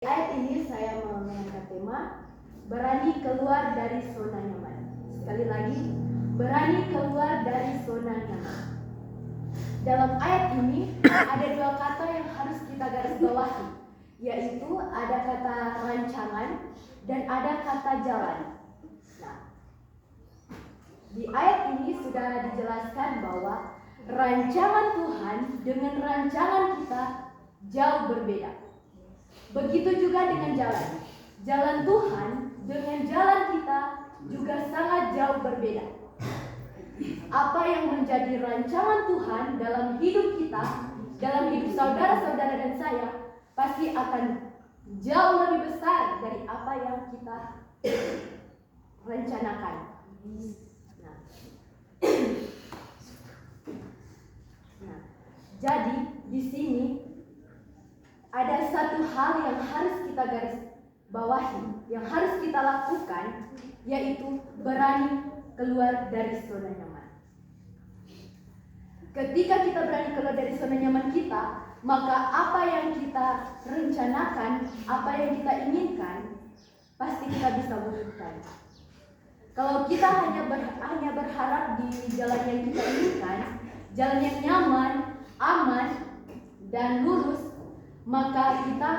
Ayat ini saya mau mengangkat tema berani keluar dari zona nyaman. Sekali lagi, berani keluar dari zona nyaman. Dalam ayat ini ada dua kata yang harus kita garis bawahi, yaitu ada kata rancangan dan ada kata jalan. Nah, di ayat ini sudah dijelaskan bahwa rancangan Tuhan dengan rancangan kita jauh berbeda. Begitu juga dengan jalan. Jalan Tuhan dengan jalan kita juga sangat jauh berbeda. Apa yang menjadi rancangan Tuhan dalam hidup kita, dalam hidup saudara-saudara dan saya, pasti akan jauh lebih besar dari apa yang kita rencanakan. Nah, jadi di sini ada satu hal yang harus kita garis bawahi, yang harus kita lakukan, yaitu berani keluar dari zona nyaman. Ketika kita berani keluar dari zona nyaman kita, maka apa yang kita rencanakan, apa yang kita inginkan, pasti kita bisa wujudkan. Kalau kita hanya berharap di jalan yang kita inginkan, jalan yang nyaman, aman, dan lurus, maka kita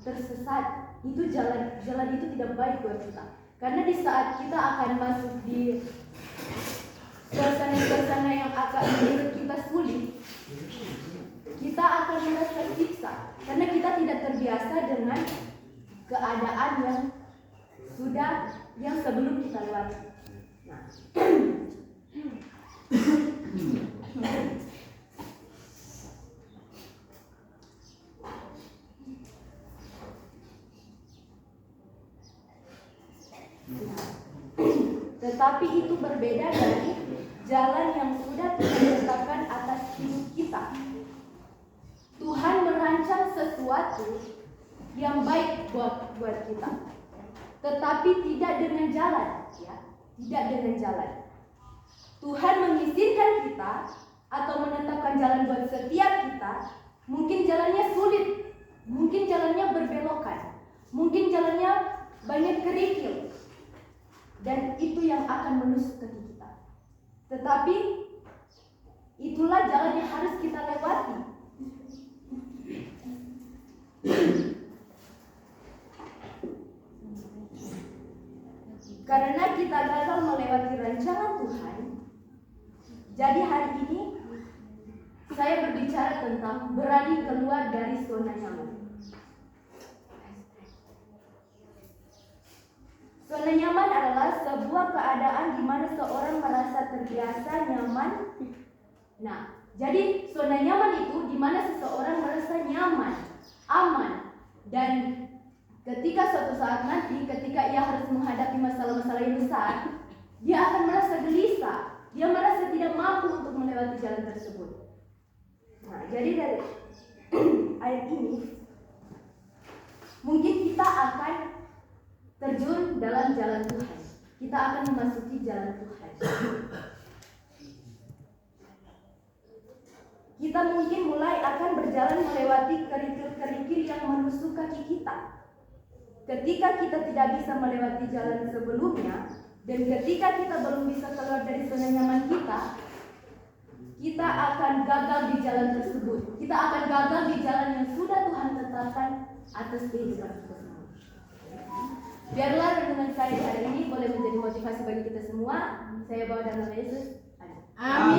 tersesat. Itu jalan itu tidak baik buat kita. Karena di saat kita akan masuk di suasana yang akan menurut kita sulit, kita akan merasa siksa karena kita tidak terbiasa dengan keadaan yang sebelum kita lewati. Nah, tetapi itu berbeda dari jalan yang sudah Tuhan tetapkan atas hidup kita. Tuhan merancang sesuatu yang baik buat kita, tetapi tidak dengan jalan, ya, tidak dengan jalan. Tuhan mengizinkan kita atau menetapkan jalan buat setiap kita. Mungkin jalannya sulit, mungkin jalannya berbelokan, mungkin jalannya banyak kerikil. Dan itu yang akan menusuk kaki kita. Tetapi itulah jalan yang harus kita lewati. Karena kita gagal melewati rancangan Tuhan, jadi hari ini saya berbicara tentang berani keluar dari zona nyaman. Zona nyaman adalah sebuah keadaan di mana seorang merasa terbiasa nyaman. Nah, jadi zona nyaman itu di mana seseorang merasa nyaman, aman, dan ketika suatu saat nanti, ketika ia harus menghadapi masalah-masalah yang besar, dia akan merasa gelisah, dia merasa tidak mampu untuk melewati jalan tersebut. Nah, jadi dari ayat ini, mungkin kita akan terjun dalam jalan Tuhan. Kita akan memasuki jalan Tuhan. Kita mungkin mulai akan berjalan melewati kerikil-kerikil yang menusuk kaki kita. Ketika kita tidak bisa melewati jalan sebelumnya, dan ketika kita belum bisa keluar dari zona nyaman kita akan gagal di jalan tersebut. Kita akan gagal di jalan yang sudah Tuhan tetapkan atas kehidupan kita. Biarlah renungan saya hari ini boleh menjadi motivasi bagi kita semua. Saya bawa dalam nama Yesus. Amin.